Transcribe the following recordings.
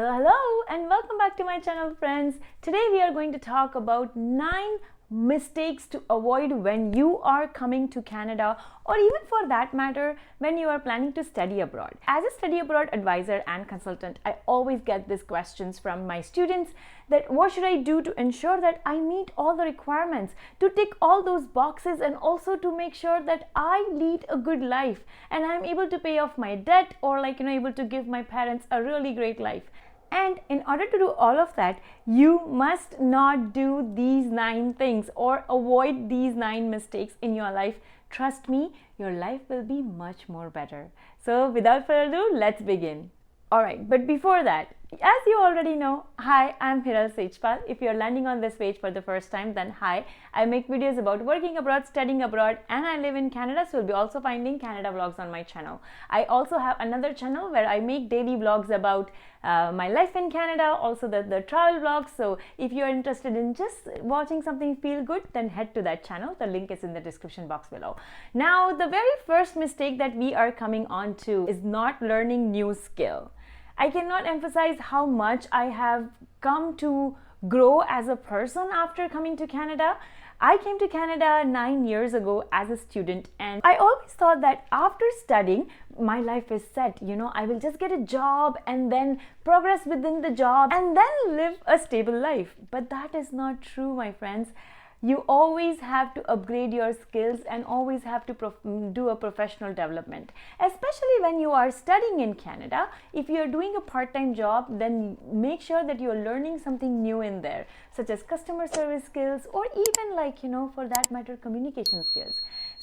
Hello, and welcome back to my channel, friends. Today we are going to talk about 9 mistakes to avoid when you are coming to Canada, or even for that matter, when you are planning to study abroad. As a study abroad advisor and consultant, I always get these questions from my students that what should I do to ensure that I meet all the requirements, to tick all those boxes, and also to make sure that I lead a good life and I'm able to pay off my debt, or able to give my parents a really great life. And in order to do all of that, you must not do these 9 things or avoid these 9 mistakes in your life. Trust me, your life will be much more better. So without further ado, let's begin. Alright, but before that, as you already know, hi, I'm Hiral Sejpal. If you're landing on this page for the first time, then hi. I make videos about working abroad, studying abroad, and I live in Canada, so you'll be also finding Canada vlogs on my channel. I also have another channel where I make daily vlogs about my life in Canada, also the travel vlogs. So if you're interested in just watching something feel good, then head to that channel. The link is in the description box below. Now, the very first mistake that we are coming on to is not learning new skill. I cannot emphasize how much I have come to grow as a person after coming to Canada. I came to Canada 9 years ago as a student, and I always thought that after studying, my life is set. I will just get a job and then progress within the job and then live a stable life. But that is not true, my friends. You always have to upgrade your skills and always have to do a professional development. Especially when you are studying in Canada, if you are doing a part-time job, then make sure that you are learning something new in there, such as customer service skills, or even for that matter, communication skills.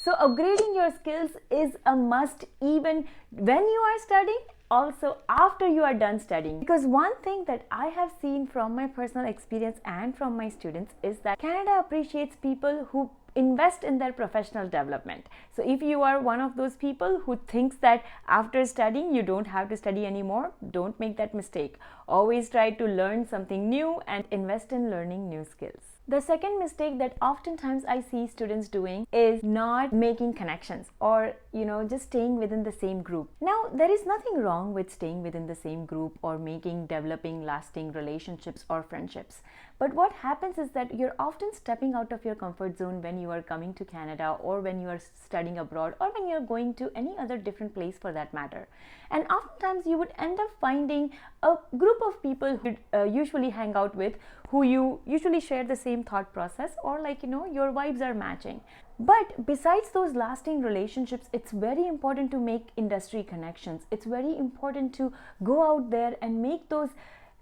So upgrading your skills is a must, even when you are studying, also after you are done studying. Because one thing that I have seen from my personal experience and from my students is that Canada appreciates people who invest in their professional development. So if you are one of those people who thinks that after studying you don't have to study anymore, don't make that mistake. Always try to learn something new and invest in learning new skills. The second mistake that oftentimes I see students doing is not making connections, or just staying within the same group. Now, there is nothing wrong with staying within the same group or developing lasting relationships or friendships. But what happens is that you're often stepping out of your comfort zone when you are coming to Canada, or when you are studying abroad, or when you're going to any other different place for that matter. And oftentimes you would end up finding a group of people who usually hang out with, who you usually share the same thought process, or your vibes are matching. But besides those lasting relationships, it's very important to make industry connections. It's very important to go out there and make those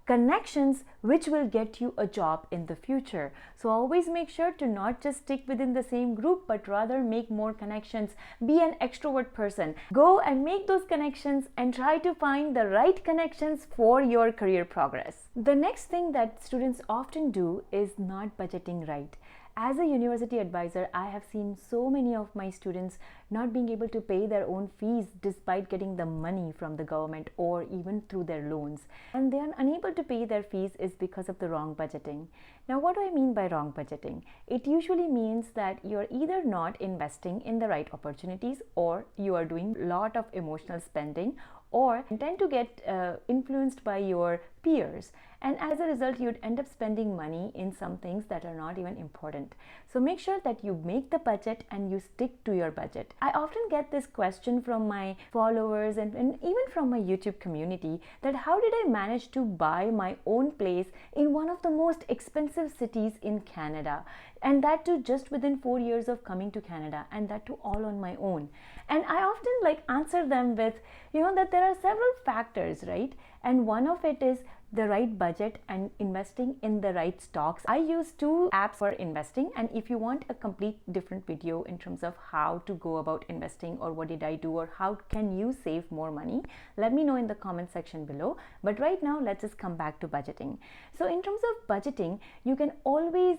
connections which will get you a job in the future. So always make sure to not just stick within the same group, but rather make more connections. Be an extrovert person. Go and make those connections and try to find the right connections for your career progress. The next thing that students often do is not budgeting right. As a university advisor, I have seen so many of my students not being able to pay their own fees despite getting the money from the government or even through their loans. And they are unable to pay their fees is because of the wrong budgeting. Now, what do I mean by wrong budgeting? It usually means that you're either not investing in the right opportunities, or you are doing a lot of emotional spending, or tend to get influenced by your peers, and as a result you'd end up spending money in some things that are not even important. So make sure that you make the budget and you stick to your budget. I often get this question from my followers and even from my YouTube community, that how did I manage to buy my own place in one of the most expensive cities in Canada, and that too just within 4 years of coming to Canada, and that too all on my own. And I often answer them with that there are several factors, right? And one of it is the right budget and investing in the right stocks. I use 2 apps for investing, and if you want a complete different video in terms of how to go about investing, or what did I do, or how can you save more money, let me know in the comment section below. But right now, let's just come back to budgeting. So in terms of budgeting, you can always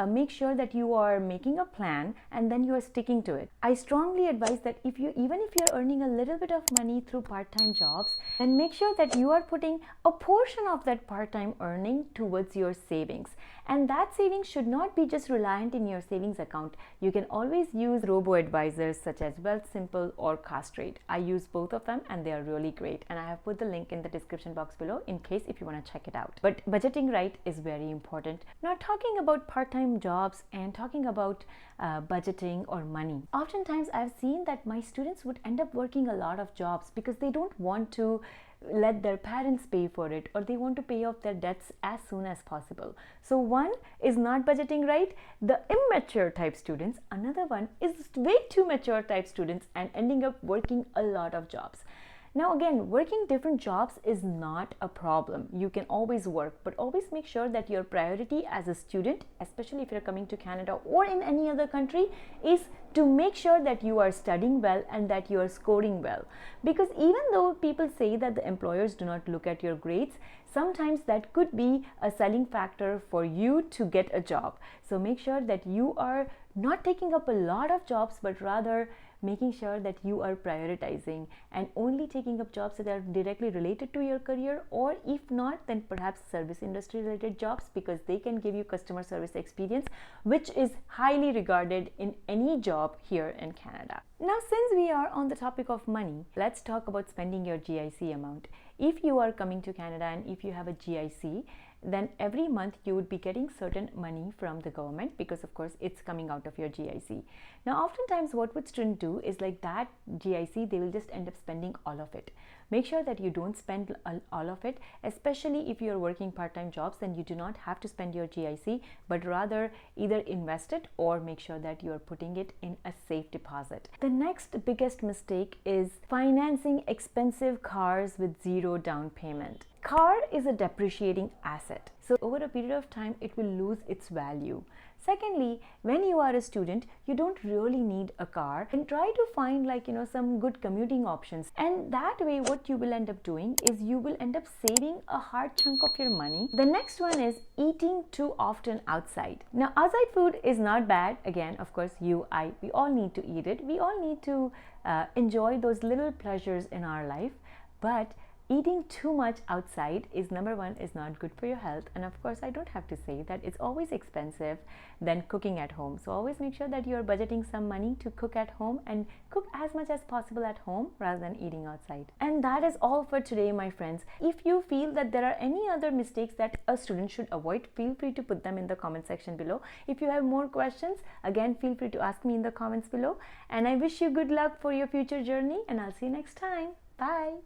make sure that you are making a plan and then you are sticking to it. I strongly advise that even if you're earning a little bit of money through part-time jobs, then make sure that you are putting a portion of that part-time earning towards your savings. And that savings should not be just reliant in your savings account. You can always use robo advisors such as Wealthsimple or Castrate. I use both of them and they are really great. And I have put the link in the description box below in case if you want to check it out. But budgeting right is very important. Now, talking about part-time jobs and talking about budgeting or money. Oftentimes I've seen that my students would end up working a lot of jobs because they don't want to let their parents pay for it, or they want to pay off their debts as soon as possible. So one is not budgeting right, the immature type students. Another one is way too mature type students and ending up working a lot of jobs. Now again, working different jobs is not a problem. You can always work, but always make sure that your priority as a student, especially if you're coming to Canada or in any other country, is to make sure that you are studying well and that you are scoring well. Because even though people say that the employers do not look at your grades, sometimes that could be a selling factor for you to get a job. So make sure that you are not taking up a lot of jobs, but rather making sure that you are prioritizing and only taking up jobs that are directly related to your career, or if not, then perhaps service industry related jobs, because they can give you customer service experience, which is highly regarded in any job here in Canada. Now, since we are on the topic of money, let's talk about spending your GIC amount. If you are coming to Canada and if you have a GIC, then every month you would be getting certain money from the government, because of course it's coming out of your GIC. Now oftentimes what would students do is, like that GIC, they will just end up spending all of it. Make sure that you don't spend all of it, especially if you're working part-time jobs, then you do not have to spend your GIC, but rather either invest it or make sure that you are putting it in a safe deposit. The next biggest mistake is financing expensive cars with zero down payment. Car is a depreciating asset, so over a period of time it will lose its value. Secondly, when you are a student, you don't really need a car, and try to find some good commuting options. And that way what you will end up doing is you will end up saving a hard chunk of your money. The next one is eating too often outside. Now outside food is not bad. Again, of course, we all need to eat it. We all need to enjoy those little pleasures in our life, but eating too much outside is, number one, is not good for your health, and of course I don't have to say that it's always expensive than cooking at home. So always make sure that you are budgeting some money to cook at home, and cook as much as possible at home rather than eating outside. And that is all for today, my friends. If you feel that there are any other mistakes that a student should avoid, feel free to put them in the comment section below. If you have more questions, again, feel free to ask me in the comments below. And I wish you good luck for your future journey, and I'll see you next time. Bye.